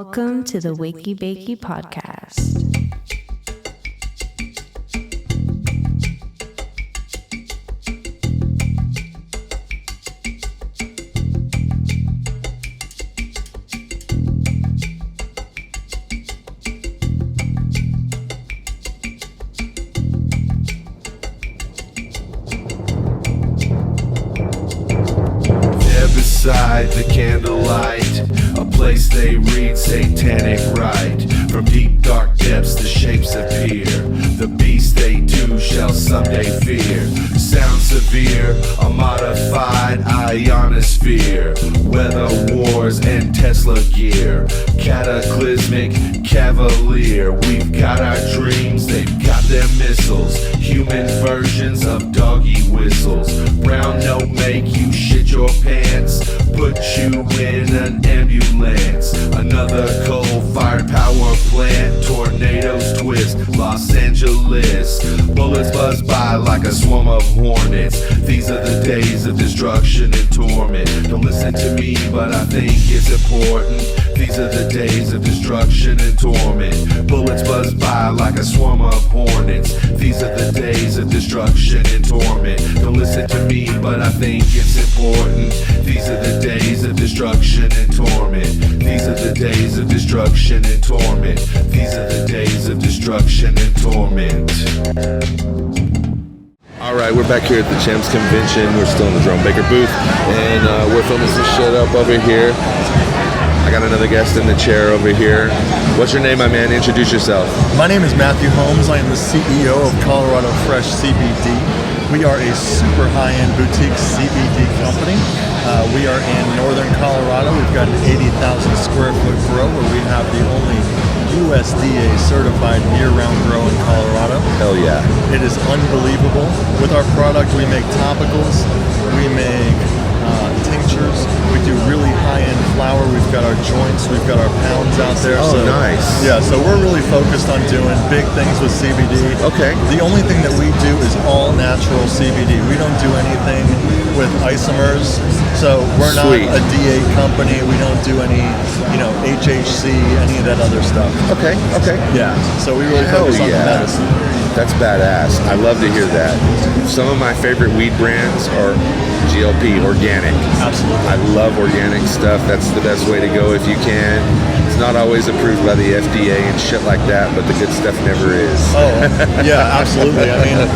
Welcome to the Wakey Bakey podcast. Beside the candlelight, a place they read satanic rite. From deep dark depths the shapes appear. The beast they do shall someday fear. Sound severe, a modified ionosphere. Weather wars and Tesla gear. Cataclysmic cavalier. We've got our dreams, they've got their missiles. Human versions of doggy whistles. Brown note make you shit your pants. Put you in an ambulance. Another coal-fired power plant. Tornadoes twist Los Angeles. Bullets buzz by like a swarm of hornets. These are the days of destruction and torment. Don't listen to me, but I think it's important. These are the days of destruction and torment. Bullets buzz by like a swarm of hornets. These are the days of destruction and torment. Don't listen to me, but I think it's important. These are the days of destruction and torment. These are the days of destruction and torment. These are the days of destruction and torment. Alright, we're back here at the Champs Convention. We're still in the Jerome Baker booth, and we're filming some shit up over here. I got another guest in the chair over here. What's your name, my man? Introduce yourself. My name is Mathew Holmes. I am the CEO of Colorado Fresh CBD. We are a super high-end boutique CBD company. We are in northern Colorado. We've got an 80,000 square foot grow where we have the only USDA certified year-round grow in Colorado. Hell yeah. It is unbelievable. With our product, we make topicals, we make tinctures, we do really high-end flour. We've got our joints, we've got our pounds out there. Oh, so nice. Yeah, so we're really focused on doing big things with CBD. Okay. The only thing that we do is all natural CBD. We don't do anything with isomers. So we're not Sweet. a D8 company. We don't do any, HHC, any of that other stuff. Okay. Yeah. So we really Hell focus on the yeah. medicine. That's badass. I love to hear that. Some of my favorite weed brands are GLP, organic. Absolutely. I love organic stuff. That's the best way to go if you can. It's not always approved by the FDA and shit like that, but the good stuff never is. Oh, yeah, absolutely. I mean,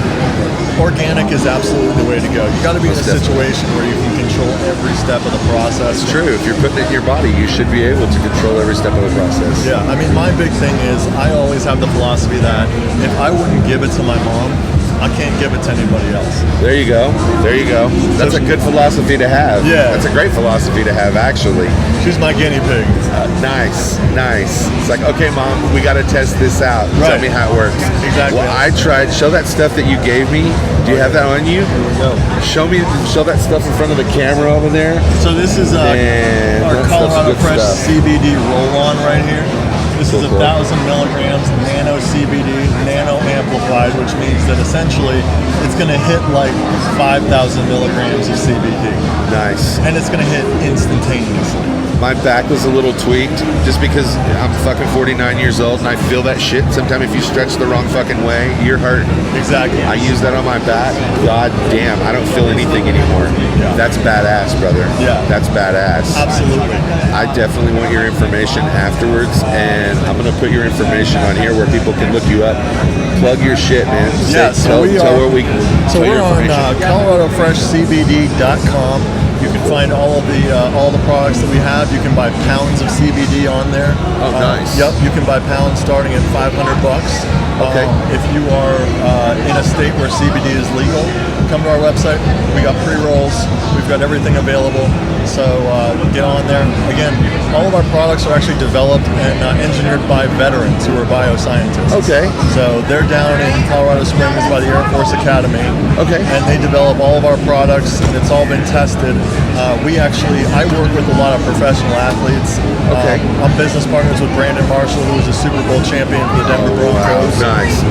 organic is absolutely the way to go. You got to be in a situation where you can control every step of the process. It's true. If you're putting it in your body, you should be able to control every step of the process. Yeah, I mean, my big thing is I always have the philosophy that if I wouldn't give it to my mom, I can't give it to anybody else. There you go. That's a good philosophy to have. Yeah. That's a great philosophy to have, actually. She's my guinea pig. Nice. It's like, okay, Mom, we got to test this out. Right. Tell me how it works. Exactly. Well, I tried. Show that stuff that you gave me. Do you have that on you? No. Show that stuff in front of the camera over there. So this is our that stuff's Colorado good Fresh stuff. CBD roll-on right here. This is Cool. 1,000 milligrams nano CBD, nano amplified, which means that essentially it's going to hit like 5,000 milligrams of CBD. Nice. And it's going to hit instantaneously. My back was a little tweaked just because I'm fucking 49 years old and I feel that shit. Sometimes if you stretch the wrong fucking way, you're hurting. Exactly. I use that on my back. God damn, I don't feel anything anymore. Yeah. That's badass, brother. Yeah. That's badass. Absolutely. I definitely want your information afterwards, and I'm going to put your information on here where people can look you up. Plug your shit, man. Yeah, tell where we can. So tell we're your on information. ColoradoFreshCBD.com. You can find all the products that we have. You can buy pounds of CBD on there. Oh, nice. Yep, you can buy pounds starting at $500. Okay. If you are in a state where CBD is legal, come to our website. We got pre-rolls. We've got everything available. So get on there. Again, all of our products are actually developed and engineered by veterans who are bioscientists. Okay. So they're down in Colorado Springs by the Air Force Academy. Okay. And they develop all of our products, and it's all been tested. I work with a lot of professional athletes. Okay. I'm business partners with Brandon Marshall, who is a Super Bowl champion for the Denver Broncos. Nice.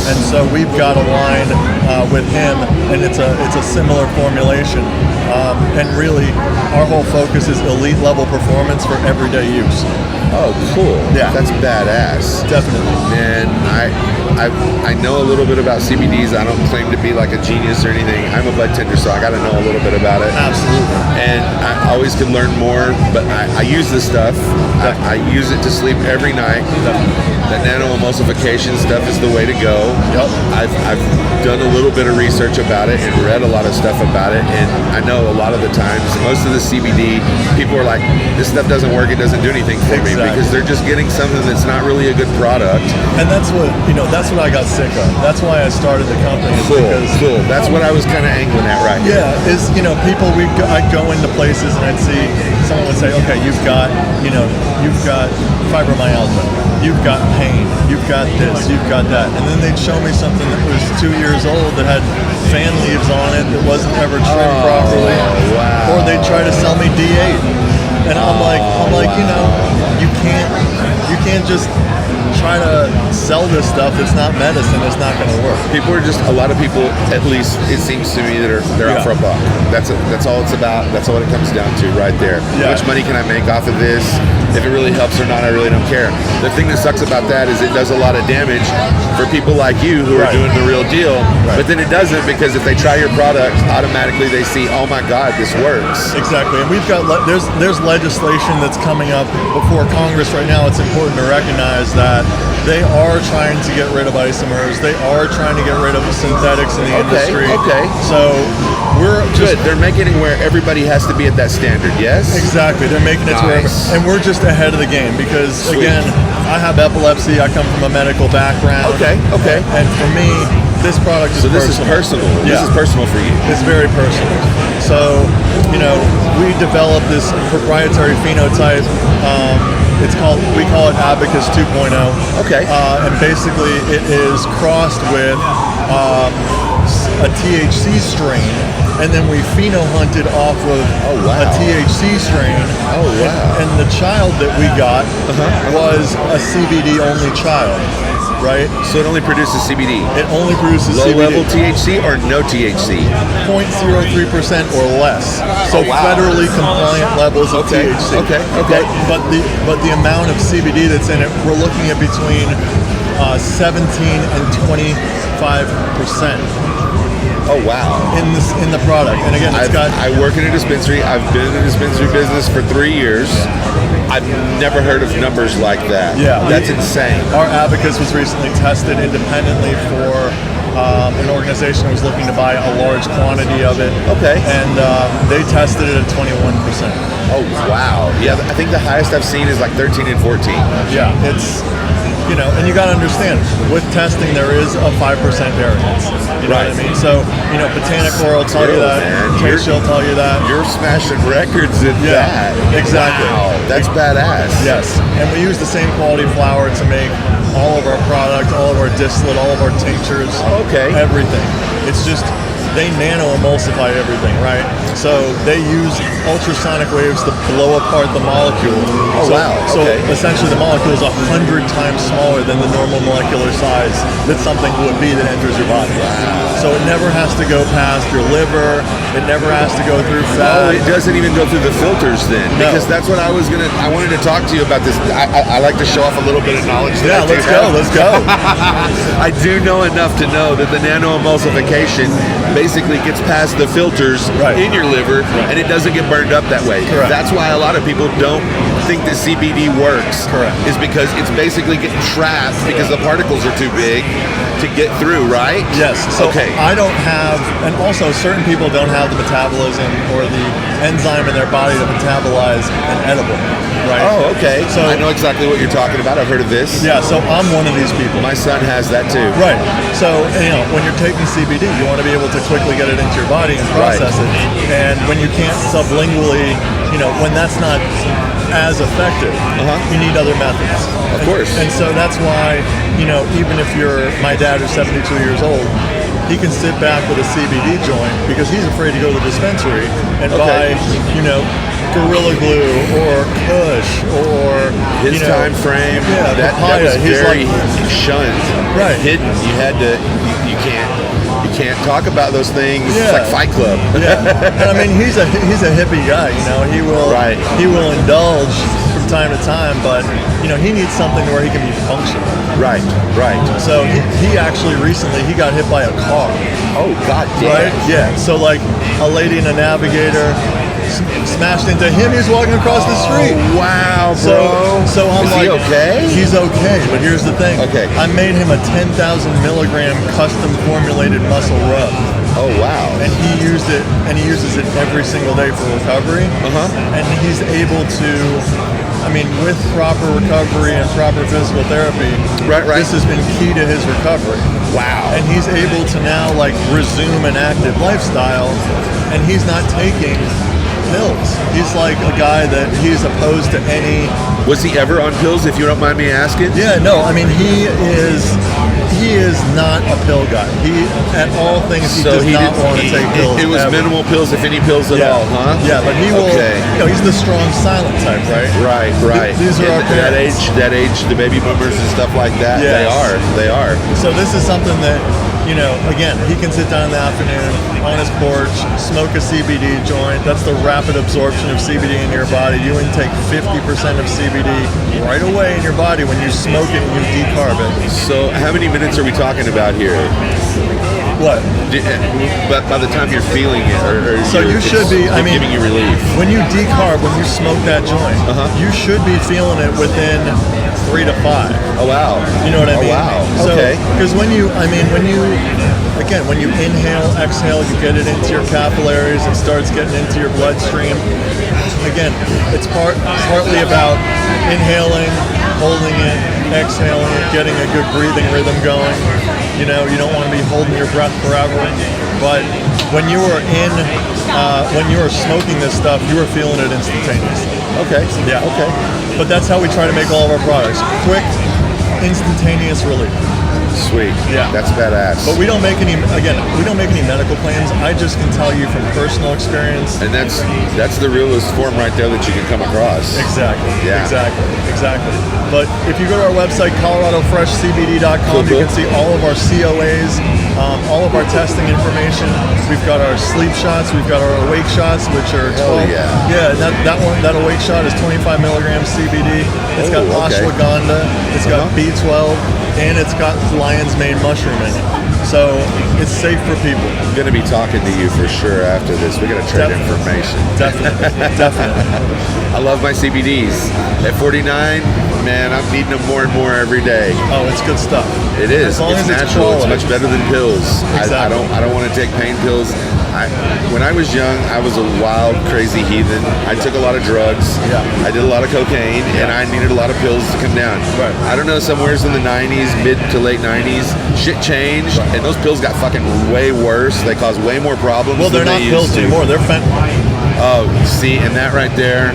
And so we've got a line with him, and it's a similar formulation. And really, our whole focus is elite level performance for everyday use. Oh, cool. Yeah. That's badass. Definitely. And I know a little bit about CBDs. I don't claim to be like a genius or anything. I'm a bud tender, so I got to know a little bit about it. Absolutely. And I always could learn more, but I use this stuff. I use it to sleep every night. That nano emulsification stuff is the way to go. Yep. I've done a little bit of research about it and read a lot of stuff about it, and I know a lot of the times, most of the CBD, people are like, this stuff doesn't work, it doesn't do anything for me, because they're just getting something that's not really a good product. And that's what I got sick of. That's why I started the company. Cool. That's what I was kind of angling at right here. Yeah, is, people, I'd go into places and I'd see someone would say, okay, you've got fibromyalgia, you've got pain, you've got this, you've got that. And then they'd show me something that was 2 years old that had fan leaves on it that wasn't ever trimmed properly. Wow. Or they'd try to sell me D8. And I'm like, you can't just try to sell this stuff. It's not medicine. It's not going to work. People are just, a lot of people, at least it seems to me, that they're out for a buck. That's all it's about. That's all it comes down to right there. Yeah. Which money can I make off of this? If it really helps or not, I really don't care. The thing that sucks about that is it does a lot of damage for people like you who are doing the real deal. But then it doesn't, because if they try your product, automatically they see, oh my God, this works. Exactly. And we've got, there's legislation that's coming up before Congress right now. It's important to recognize that they are trying to get rid of isomers. They are trying to get rid of synthetics in the industry. Okay. So we're just... Good. They're making it where everybody has to be at that standard, yes? Exactly. They're making it to where... And we're just ahead of the game because, again, I have epilepsy. I come from a medical background. Okay. And for me, this product is This is personal. Yeah. This is personal for you. It's very personal. So, we developed this proprietary phenotype. We call it Abacus 2.0. Okay. And basically it is crossed with a THC strain, and then we pheno-hunted off of a THC strain. Oh, wow. And the child that we got was a CBD-only child. Right? So it only produces CBD. It only produces low CBD. level THC or no THC? 0.03% or less. So federally compliant levels of THC. Okay. But the amount of CBD that's in it, we're looking at between 17 and 25%. Oh wow! In the product, and again, I work in a dispensary. I've been in the dispensary business for 3 years. I've never heard of numbers like that. Yeah, that's insane. Our Abacus was recently tested independently for an organization that was looking to buy a large quantity of it. Okay. And they tested it at 21%. Oh wow! Yeah, I think the highest I've seen is like 13 and 14. Yeah, it's. And you got to understand, with testing, there is a 5% variance. You know what I mean? So, Botanicore will tell you that. Taste will tell you that. You're smashing records at that. Exactly. Wow, that's badass. Yes. And we use the same quality flower to make all of our product, all of our distillate, all of our tinctures. Okay. Everything. It's just... They nano-emulsify everything, right? So they use ultrasonic waves to blow apart the molecule. Oh, wow. So essentially the molecule is 100 times smaller than the normal molecular size that something would be that enters your body. Wow. So it never has to go past your liver. It never has to go through fat. Oh, it doesn't even go through the filters then? No. Because that's what I wanted to talk to you about this. I like to show off a little bit of knowledge. Let's go. I do know enough to know that the nano-emulsification basically gets past the filters in your liver, and it doesn't get burned up that way. Correct. That's why a lot of people don't think that CBD works. Correct. Is because it's basically getting trapped because the particles are too big to get through, right? Yes. So I don't have, and also certain people don't have the metabolism or the enzyme in their body to metabolize an edible, right? Oh, okay. So I know exactly what you're talking about. I've heard of this. Yeah, so I'm one of these people. My son has that too. Right. So, when you're taking CBD, you want to be able to quickly get it into your body and process it. And when you can't sublingually, when that's not as effective, you need other methods. Of course. And so that's why, even if you're my dad who's 72 years old, he can sit back with a CBD joint because he's afraid to go to the dispensary and buy, Gorilla Glue or Kush or his time frame. Yeah, that papaya. was very shunned, right? Hidden. You can't talk about those things. It's Yeah. like Fight Club. Yeah, and I mean he's a hippie guy. You know, he will indulge from time to time, but you know he needs something where he can be functional. Right. So he actually recently he got hit by a car. Oh God damn. Right? Yeah. So like a lady in a Navigator smashed into him. He was walking across the street. Oh, wow, bro. So I'm Is like, he okay? He's okay, but here's the thing. Okay. I made him a 10,000 milligram custom formulated muscle rub. Oh wow. And he used it, and he uses it every single day for recovery. And he's able to, I mean, with proper recovery and proper physical therapy, Right. this has been key to his recovery. Wow. And he's able to now like resume an active lifestyle, and he's not taking pills. He's like a guy that he's opposed to any. Was he ever on pills, if you don't mind me asking? Yeah, no, I mean he is not a pill guy. He at all things he does not want to take pills. It was ever. minimal pills, if any pills at all, huh? Yeah, but he will. Okay. You know, he's the strong, silent type, right? Right. These are our parents. that age, the baby boomers and stuff like that. Yes. They are. So this is something that, you know, again, he can sit down in the afternoon on his porch, smoke a CBD joint. That's the rapid absorption of CBD in your body. You intake 50% of CBD right away in your body when you smoke it and you decarb it. So how many minutes are we talking about here? What? But by the time you're feeling it, or So you should be, I mean, giving you relief. When you decarb, when you smoke that joint, you should be feeling it within 3 to 5. Oh wow. You know what I mean? Oh wow. So, Okay. because when you inhale, exhale, you get it into your capillaries, it starts getting into your bloodstream. Again, it's partly about inhaling, holding it, exhaling it, getting a good breathing rhythm going. You know, you don't want to be holding your breath forever. But when you were smoking this stuff, you were feeling it instantaneously. Okay. Yeah. Okay. But that's how we try to make all of our products. Quick, instantaneous relief. Sweet. Yeah. That's badass. But we don't make any medical claims. I just can tell you from personal experience. And that's the realest form right there that you can come across. Exactly. Yeah. Exactly. But if you go to our website, coloradofreshcbd.com, Cool. you can see all of our COAs, all of our testing information. We've got our sleep shots. We've got our awake shots, which are 12. Hell yeah. Yeah, that awake shot is 25 milligrams CBD. It's got okay. ashwagandha. It's got B12. And it's got lion's mane mushroom in it. So it's safe for people. I'm going to be talking to you for sure after this. We're going to trade information. Definitely. I love my CBDs. At 49, man, I'm needing them more and more every day. Oh, it's good stuff. It is. As long It's as it's natural. It's quality. much better than pills. Exactly. I don't want to take pain pills. When I was young, I was a wild, crazy heathen. I took a lot of drugs. Yeah. I did a lot of cocaine, and I needed a lot of pills to come down. Right. I don't know, somewheres in the 90s, mid to late 90s, shit changed, and those pills got fucking way worse. They caused way more problems. Well, they're than not they pills used to. anymore. They're fentanyl. Oh, see, and that right there,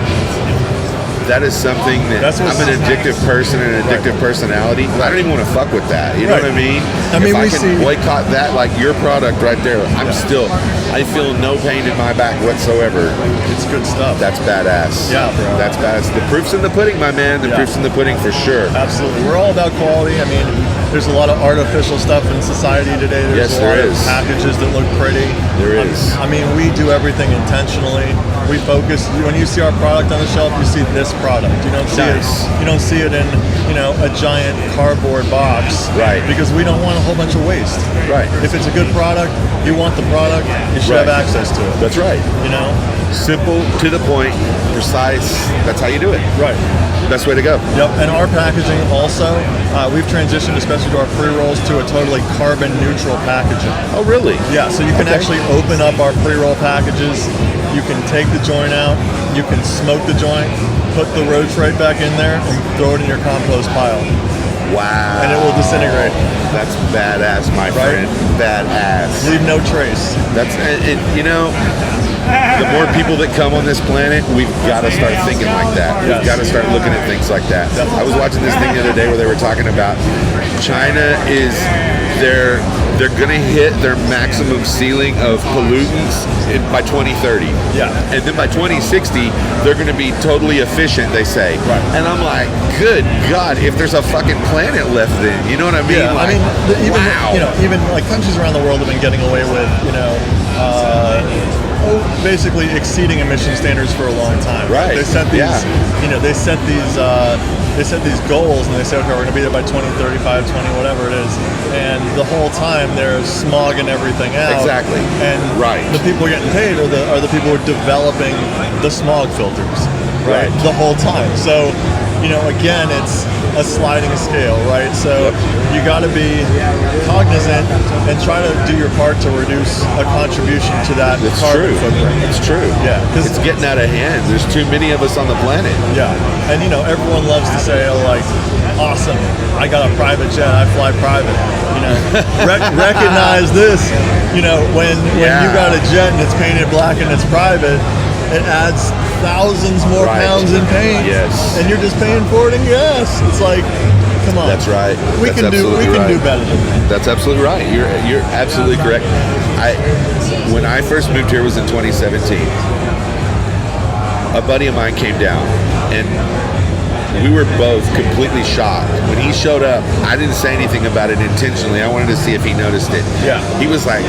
that is something that I'm an addictive person and an addictive personality. I don't even want to fuck with that. You know what I mean? I mean, if I we can see- boycott that, like your product right there, I feel no pain in my back whatsoever. It's good stuff. That's badass. Yeah, bro. That's badass. The proof's in the pudding, my man. The proof's in the pudding for sure. Absolutely. We're all about quality. I mean, there's a lot of artificial stuff in society today. There's Yes, a lot there of is. packages that look pretty. There is. I mean, we do everything intentionally. We focus. When you see our product on the shelf, you see this product. You don't see Nice. it. You don't see it in a giant cardboard box. Right. Because we don't want a whole bunch of waste. Right. If it's a good product, you want the product. You should have Right. access to it. That's right. You know. Simple, to the point, precise. That's how you do it. Right. Best way to go. Yep, and our packaging also, we've transitioned, especially to our pre-rolls, to a totally carbon neutral packaging. Oh, really? Yeah, so you can actually open up our pre-roll packages, you can take the joint out, you can smoke the joint, put the roach right back in there, and throw it in your compost pile, Wow. and it will disintegrate. That's badass, my friend. Badass. Leave no trace. That's and you know, the more people that come on this planet, we've got to start thinking like that. Yes. We've got to start looking at things like that. I was watching this thing the other day where they were talking about China is they're going to hit their maximum ceiling of pollutants by 2030. Yeah. And then by 2060, they're going to be totally efficient, they say. Right. And I'm like, good God, if there's a fucking planet left then, you know what I mean? Yeah, like, I mean, even wow. even like countries around the world have been getting away with basically exceeding emission standards for a long time. Right. They set these, they set these goals, and they say, okay, we're going to be there by 2035, 20, whatever it is. And the whole time there's smog and everything out. Exactly. And the people getting paid are the people who are developing the smog filters. Right. The whole time. So, again, it's a sliding scale, right? So you got to be cognizant and try to do your part to reduce a contribution to that carbon footprint. It's true. Yeah, it's getting out of hand. There's too many of us on the planet. Yeah, and everyone loves to say, awesome, I got a private jet, I fly private. Recognize this. When you got a jet and it's painted black and it's private, it adds thousands more pounds in paint. Yes. And you're just paying for it in gas. It's like, come on. That's right. We can do better than that. That's absolutely right. You're absolutely correct. When I first moved here was in 2017. A buddy of mine came down and we were both completely shocked. When he showed up, I didn't say anything about it intentionally. I wanted to see if he noticed it. Yeah. He was like,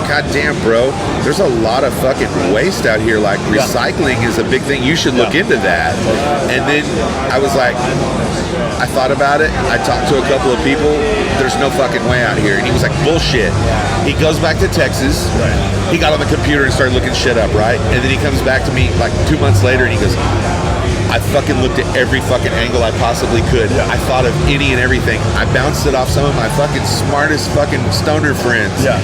God damn, bro, there's a lot of fucking waste out here. Like, recycling is a big thing. You should look into that. And then I was like, I thought about it. I talked to a couple of people. There's no fucking way out here. And he was like, bullshit. He goes back to Texas. He got on the computer and started looking shit up, right? And then he comes back to me like 2 months later and he goes, I fucking looked at every fucking angle I possibly could. I thought of any and everything. I bounced it off some of my fucking smartest fucking stoner friends. Yeah.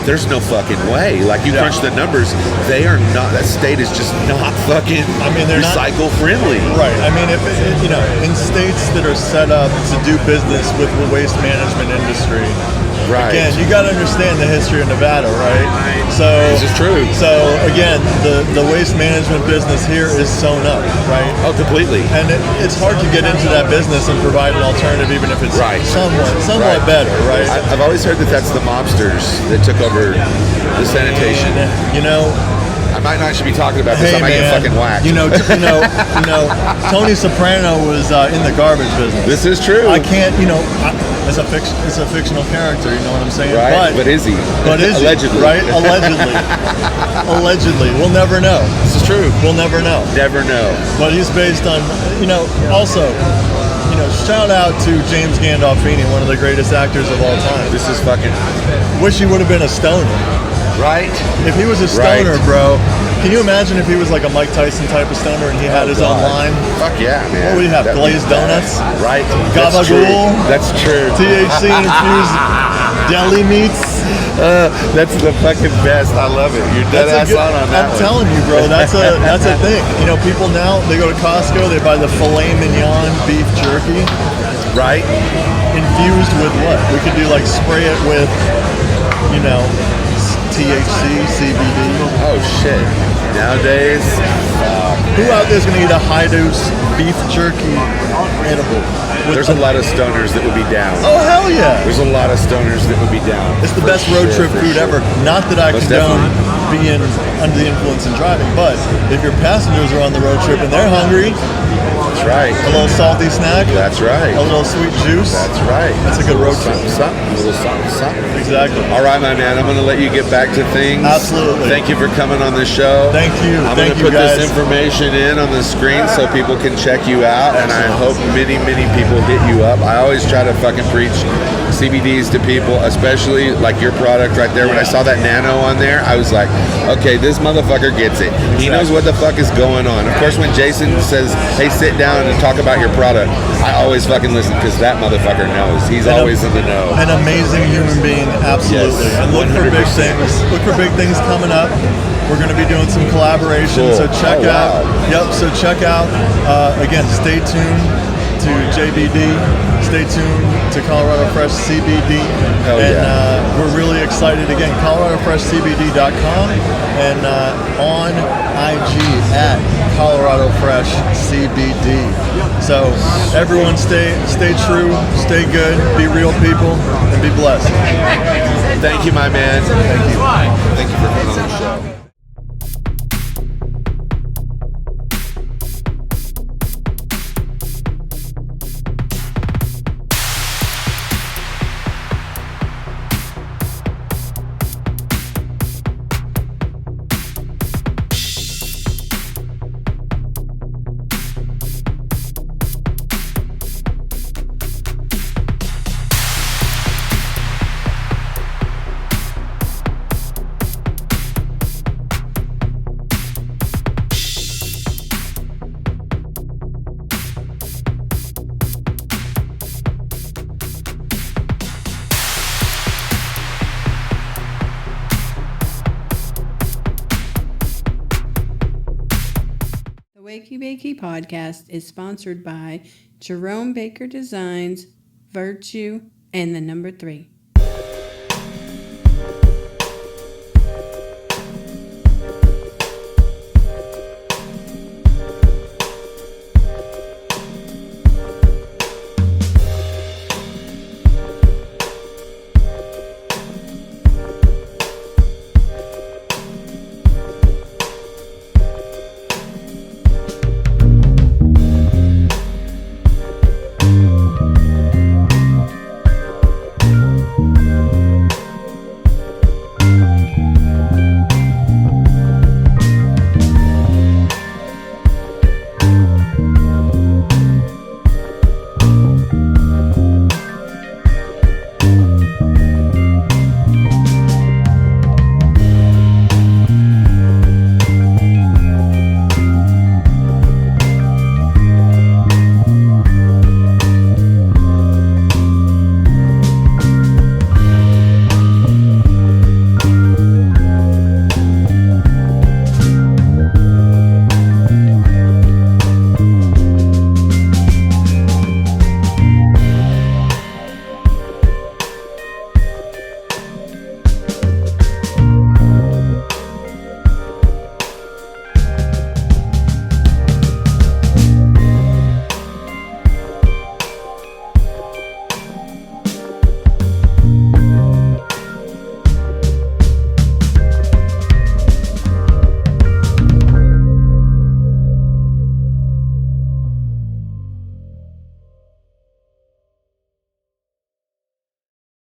There's no fucking way. Like, you crunch the numbers, they are not, that state is just not fucking they're recycle friendly. Right. I mean, if in states that are set up to do business with the waste management industry, again, you got to understand the history of Nevada, right? So this is true. So again, the waste management business here is sewn up, right? Oh, completely. And it's hard to get into that business and provide an alternative, even if it's somewhat better, right? I've always heard that that's the mobsters that took over the sanitation. I might not should be talking about this. I might get fucking whacked. Tony Soprano was in the garbage business. This is true. I can't, it's a fictional character. You know what I'm saying? Right. But is he? Allegedly. Right. Allegedly. We'll never know. This is true. We'll never know. Never know. But he's based on, also, shout out to James Gandolfini, one of the greatest actors of all time. This is fucking. Wish he would have been a stoner. Right? If he was a stoner, bro, can you imagine if he was like a Mike Tyson type of stoner and he had his own line? Fuck yeah, man. What would he have? Glazed donuts? Right. Gabagool? That's true. THC infused deli meats? That's the fucking best. I love it. You're dead ass on that. I'm telling you, bro, that's a thing. People now, they go to Costco, they buy the filet mignon beef jerky. Right. Infused with what? We could do spray it with, THC, CBD. Oh shit. Nowadays, who out there is going to eat a high dose beef jerky edible? There's a lot of stoners that would be down. Oh hell yeah! There's a lot of stoners that would be down. It's the best road trip food ever. Not that I condone being under the influence and driving, but if your passengers are on the road trip and they're hungry, that's right. A little salty snack. That's right. A little sweet juice. That's right. That's a good road trip. A little something. Exactly. All right, my man. I'm going to let you get back to things. Absolutely. Thank you for coming on the show. Thank you. I'm going to put this information in on the screen so people can check you out, and I hope many, many people hit you up. I always try to fucking preach CBDs to people, especially like your product right there. When I saw that nano on there, I was like, okay, this motherfucker gets it. He knows what the fuck is going on. Of course, when Jason says, hey, sit down and talk about your product, I always fucking listen because that motherfucker knows. He's always in the know. An amazing human being, absolutely. Yes, and look 100%. For big things. Look for big things coming up. We're going to be doing some collaborations, so check out. Yep, so check out. Again, stay tuned to JBD, Stay tuned to Colorado Fresh CBD. Hell and yeah. we're really excited. Again, ColoradoFreshCBD.com and on IG at Colorado Fresh CBD. So everyone stay true, stay good, be real people, and be blessed. Thank you, my man. Thank you. Thank you for coming on the show. Wakey Bakey podcast is sponsored by Jerome Baker Designs, Virtue, and the number 3.